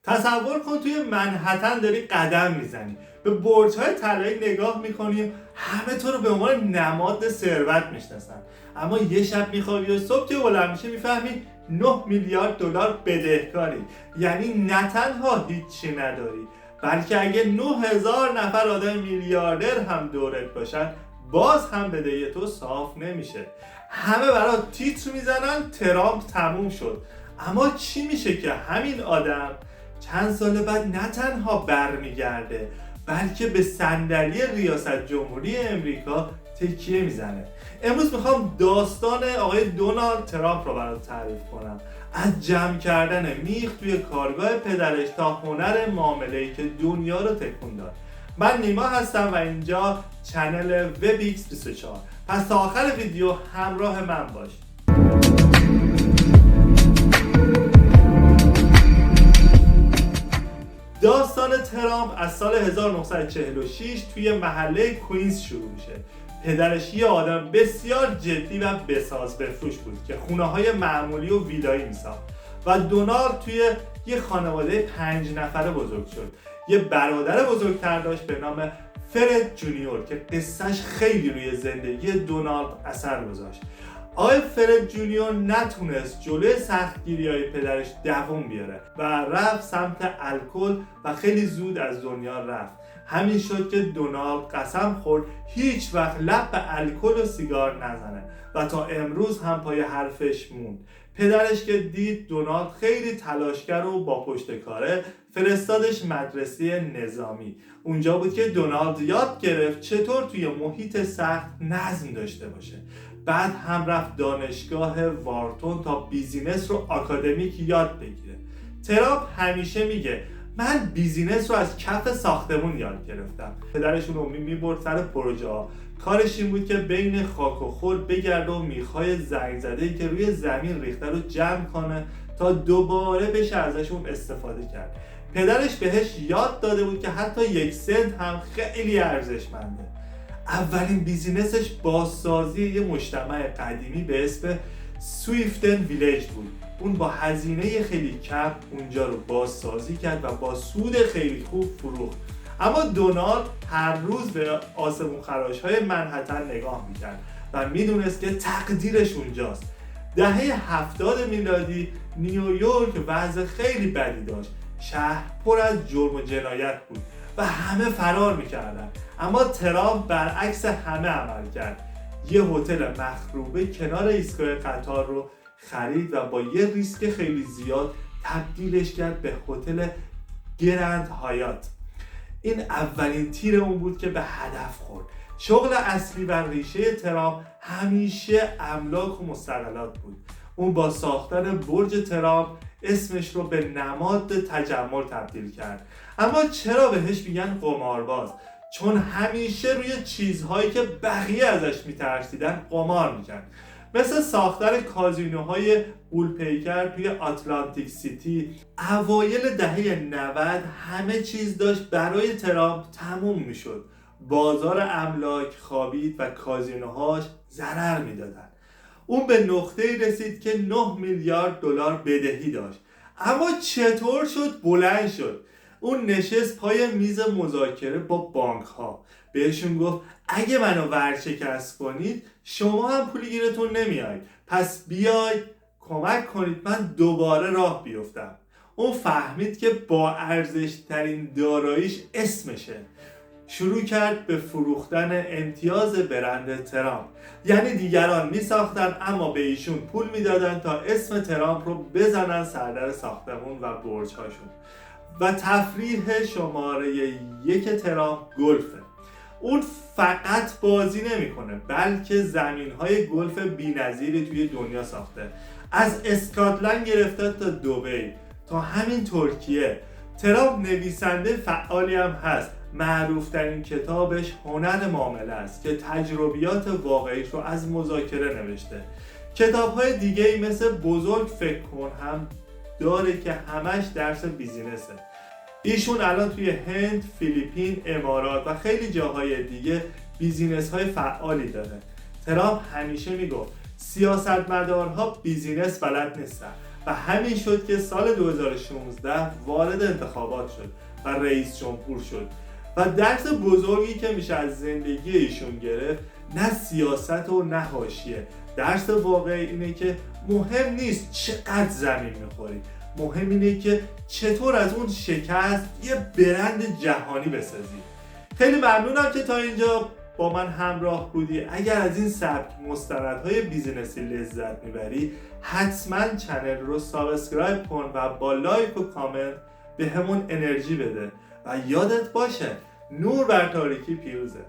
تصور کن توی منهتن داری قدم میزنی، به برج‌های طلایی نگاه میکنی، همه تو رو به عنوان نماد ثروت میشناسن، اما یه شب میخوابی و صبح که بلند میشه میفهمی 9 میلیارد دلار بدهکاری. یعنی نه تنها هیچی نداری، بلکه اگه 9000 نفر آدم میلیاردر هم دورت باشن باز هم بدهی تو صاف نمیشه. همه برات تیتر میزنن ترامپ تموم شد. اما چی میشه که همین آدم چند سال بعد نه تنها برمیگرده بلکه به صندلی ریاست جمهوری امریکا تکیه میزنه؟ امروز میخوام داستان آقای دونالد ترامپ رو برات تعریف کنم، از جمع کردن میخ توی کارگاه پدرش تا هنر معامله‌ای که دنیا رو تکون داد. من نیما هستم و اینجا چنل وبیکس 24. پس تا آخر ویدیو همراه من باش. داستان ترامپ از سال 1946 توی محله کوینز شروع میشه. پدرش یه آدم بسیار جدی و بساز بفروش بود که خونه‌های معمولی و ویلایی میساخت و دونالد توی یه خانواده 5 نفره بزرگ شد. یه برادر بزرگتر داشت به نام فرد جونیور که قصهش خیلی روی زندگی دونالد اثر گذاشت. آقای فرد جونیور نتونست جلوی سختگیری‌های پدرش دووم بیاره و رفت سمت الکل و خیلی زود از دنیا رفت. همین شد که دونالد قسم خورد هیچ وقت لب به الکل و سیگار نزنه و تا امروز هم پای حرفش موند. پدرش که دید دونالد خیلی تلاشگر و با پشت کاره، فرستادش مدرسه نظامی. اونجا بود که دونالد یاد گرفت چطور توی محیط سخت نظم داشته باشه. بعد هم رفت دانشگاه وارتون تا بیزینس رو آکادمیک یاد بگیره. ترامپ همیشه میگه من بیزینس رو از کف ساختمون یاد گرفتم. پدرشون رو میبرد سر پروژه ها. کارش این بود که بین خاک و خور بگرده و میخای زنگ زده‌ای که روی زمین ریخته رو جمع کنه تا دوباره بشه ازشون استفاده کرد. پدرش بهش یاد داده بود که حتی 1 سنت هم خیلی ارزشمنده. اولین بیزینسش بازسازی یه مجتمع قدیمی به اسم سویفتن ویلیج بود. اون با هزینه خیلی کم اونجا رو بازسازی کرد و با سود خیلی خوب فروخت. اما دونالد هر روز به آسمون خراش‌های منهتن نگاه میکرد و میدونست که تقدیرش اونجاست. دهه 70 میلادی نیویورک وضع خیلی بدی داشت. شهر پر از جرم و جنایت بود و همه فرار میکردن. اما ترامپ برعکس همه عمل کرد. یه هتل مخروبه کنار ایستگاه قطار رو خرید و با یه ریسک خیلی زیاد تبدیلش کرد به هتل گرند هایات. این اولین تیر اون بود که به هدف خورد. شغل اصلی و ریشه ترامپ همیشه املاک و مستقلات بود. اون با ساختن برج ترامپ اسمش رو به نماد تجمل تبدیل کرد. اما چرا بهش میگن قمارباز؟ چون همیشه روی چیزهایی که بقیه ازش میترسیدن قمار میکرد. مثل ساختن کازینوهای غول‌پیکر توی آتلانتیک سیتی. اوایل دهه 90 همه چیز داشت برای ترامپ تموم میشد. بازار املاک خوابید و کازینوهاش ضرر میدادن. اون به نقطه‌ای رسید که 9 میلیارد دلار بدهی داشت. اما چطور شد بلند شد؟ اون نشست پای میز مذاکره با بانک ها. بهشون گفت اگه منو ورشکست کنید شما هم پولی گیرتون نمیاد، پس بیاید کمک کنید من دوباره راه بیفتم. اون فهمید که با ارزش ترین داراییش اسمشه. شروع کرد به فروختن امتیاز برند ترامپ. یعنی دیگران می ساختن اما به ایشون پول میدادن تا اسم ترامپ رو بزنن سردر ساختمون و برج هاشون. و تفریح شماره 1 ترامپ گلفه. اون فقط بازی نمیکنه بلکه زمین‌های گلف بی‌نظیری توی دنیا ساخته. از اسکاتلند گرفته تا دبی تا همین ترکیه. ترامپ نویسنده فعالی هم هست. معروفترین کتابش هنر معامله است که تجربیات واقعیش رو از مذاکره نوشته. کتاب‌های دیگه‌ای مثل بزرگ فکر کن هم داره که همش درس بیزینسه. ایشون الان توی هند، فیلیپین، امارات و خیلی جاهای دیگه بیزینس‌های فعالی داره. ترامپ همیشه میگفت سیاستمدارها بیزینس بلد نیستن، و همین شد که سال 2016 وارد انتخابات شد و رئیس جمهور شد و درس بزرگی که میشه از زندگی ایشون گرفت نه سیاست و نه حاشیه. درس واقعی اینه که مهم نیست چقدر زمین میخوری، مهم اینه که چطور از اون شکست یه برند جهانی بسازی. خیلی ممنونم که تا اینجا با من همراه بودی. اگر از این سبک مستندهای بیزینسی لذت میبری حتما چنل رو سابسکرایب کن و با لایک و کامنت به همون انرژی بده و یادت باشه نور بر تاریکی پیروزه.